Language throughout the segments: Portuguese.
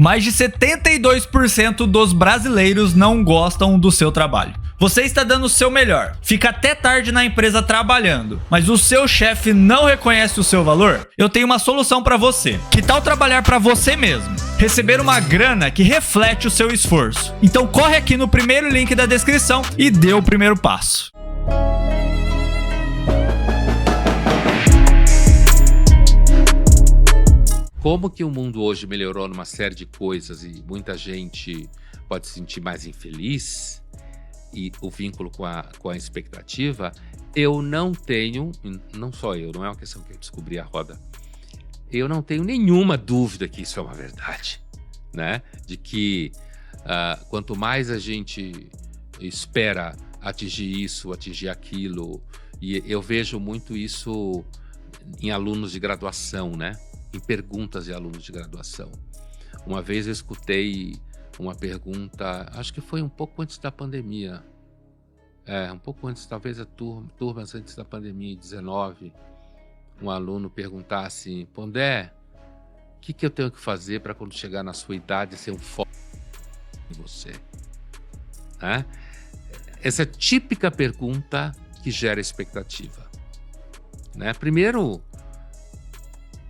Mais de 72% dos brasileiros não gostam do seu trabalho. Você está dando o seu melhor, fica até tarde na empresa trabalhando, mas o seu chefe não reconhece o seu valor? Eu tenho uma solução para você. Que tal trabalhar para você mesmo? Receber uma grana que reflete o seu esforço. Então corre aqui no primeiro link da descrição e dê o primeiro passo. Como que o mundo hoje melhorou numa série de coisas e muita gente pode se sentir mais infeliz, e o vínculo com a expectativa, eu não tenho, não só eu, não é uma questão que eu descobri a roda, eu não tenho nenhuma dúvida que isso é uma verdade, né? De que quanto mais a gente espera atingir isso, atingir aquilo, e eu vejo muito isso em alunos de graduação, né? Em perguntas de alunos de graduação. Uma vez eu escutei uma pergunta, acho que foi um pouco antes da pandemia, um pouco antes, talvez a turmas antes da pandemia, em 19, um aluno perguntar assim: Pondé, o que eu tenho que fazer para quando chegar na sua idade ser um foco em você? Né? Essa é a típica pergunta que gera expectativa. Né? Primeiro,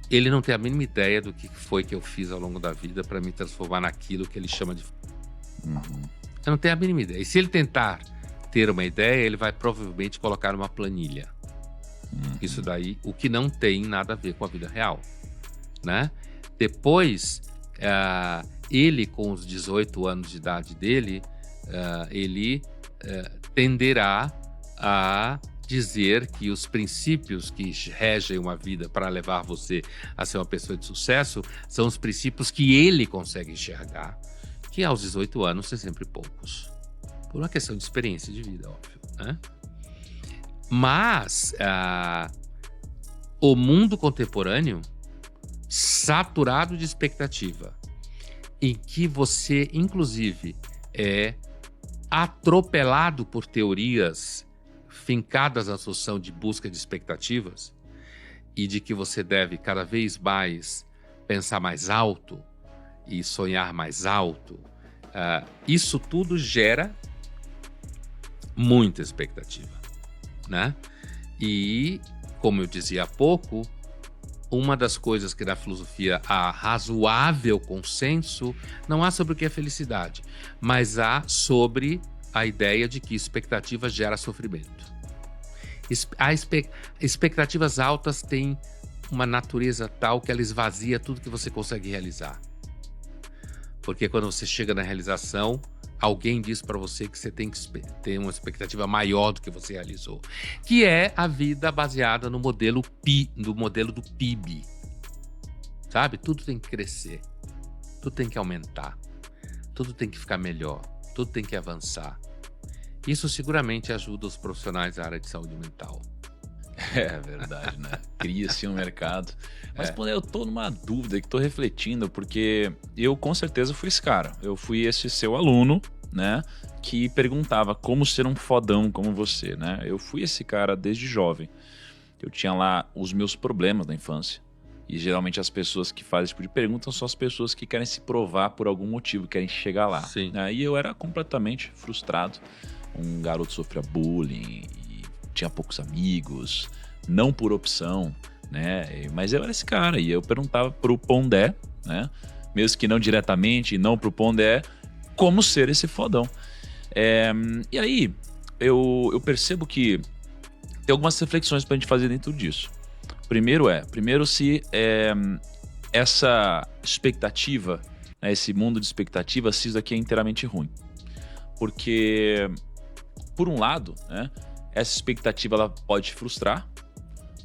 ele não tem a mínima ideia do que foi que eu fiz ao longo da vida para me transformar naquilo que ele chama de... Eu não tenho a mínima ideia. E se ele tentar ter uma ideia, ele vai provavelmente colocar numa planilha. Isso daí, o que não tem nada a ver com a vida real. Né? Depois, ele com os 18 anos de idade dele, ele tenderá a dizer que os princípios que regem uma vida para levar você a ser uma pessoa de sucesso são os princípios que ele consegue enxergar, que aos 18 anos são sempre poucos, por uma questão de experiência de vida, óbvio, né? Mas o mundo contemporâneo, saturado de expectativa, em que você, inclusive, é atropelado por teorias fincadas na solução de busca de expectativas e de que você deve cada vez mais pensar mais alto e sonhar mais alto, isso tudo gera muita expectativa, né? E, como eu dizia há pouco, uma das coisas que na filosofia há razoável consenso, não há sobre o que é felicidade, mas há sobre a ideia de que expectativa gera sofrimento. Expectativas altas têm uma natureza tal que ela esvazia tudo que você consegue realizar. Porque quando você chega na realização, alguém diz para você que você tem que ter uma expectativa maior do que você realizou. Que é a vida baseada no modelo do PIB. Sabe? Tudo tem que crescer. Tudo tem que aumentar. Tudo tem que ficar melhor. Tudo tem que avançar. Isso seguramente ajuda os profissionais da área de saúde mental. É verdade, né? Cria-se um mercado. Mas, Pondé, eu tô numa dúvida que tô refletindo, porque eu com certeza fui esse cara. Eu fui esse seu aluno, né? Que perguntava como ser um fodão como você, né? Eu fui esse cara desde jovem. Eu tinha lá os meus problemas da infância. E geralmente as pessoas que fazem esse tipo de pergunta são as pessoas que querem se provar por algum motivo, querem chegar lá. Sim. E eu era completamente frustrado. Um garoto sofria bullying, e tinha poucos amigos, não por opção, né? Mas eu era esse cara e eu perguntava pro Pondé, né? Mesmo que não diretamente e não pro Pondé, como ser esse fodão. E aí eu percebo que tem algumas reflexões pra gente fazer dentro disso. Primeiro se essa expectativa, né, esse mundo de expectativas, se isso aqui é inteiramente ruim. Porque, por um lado, né, essa expectativa ela pode te frustrar,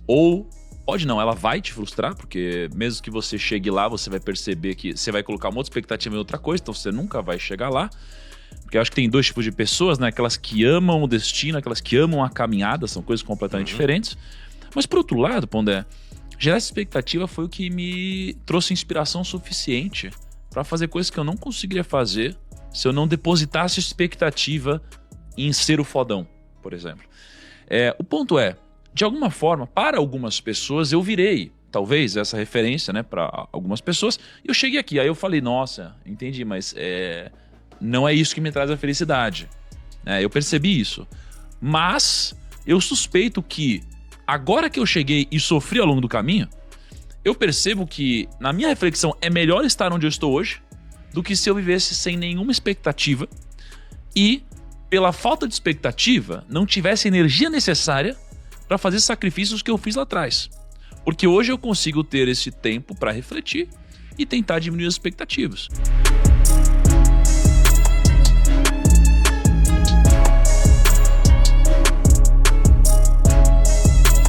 ou pode não, ela vai te frustrar, porque mesmo que você chegue lá, você vai perceber que você vai colocar uma outra expectativa em outra coisa, então você nunca vai chegar lá. Porque eu acho que tem dois tipos de pessoas, né? Aquelas que amam o destino, aquelas que amam a caminhada, são coisas completamente diferentes. Mas por outro lado, Pondé, gerar essa expectativa foi o que me trouxe inspiração suficiente para fazer coisas que eu não conseguiria fazer se eu não depositasse expectativa em ser o fodão, por exemplo. O ponto é, de alguma forma, para algumas pessoas eu virei talvez, essa referência, né, para algumas pessoas. E eu cheguei aqui, aí eu falei, nossa, entendi, mas não é isso que me traz a felicidade. Eu percebi isso. Mas eu suspeito que agora que eu cheguei e sofri ao longo do caminho, eu percebo que, na minha reflexão, é melhor estar onde eu estou hoje do que se eu vivesse sem nenhuma expectativa e, pela falta de expectativa, não tivesse a energia necessária para fazer sacrifícios que eu fiz lá atrás. Porque hoje eu consigo ter esse tempo para refletir e tentar diminuir as expectativas.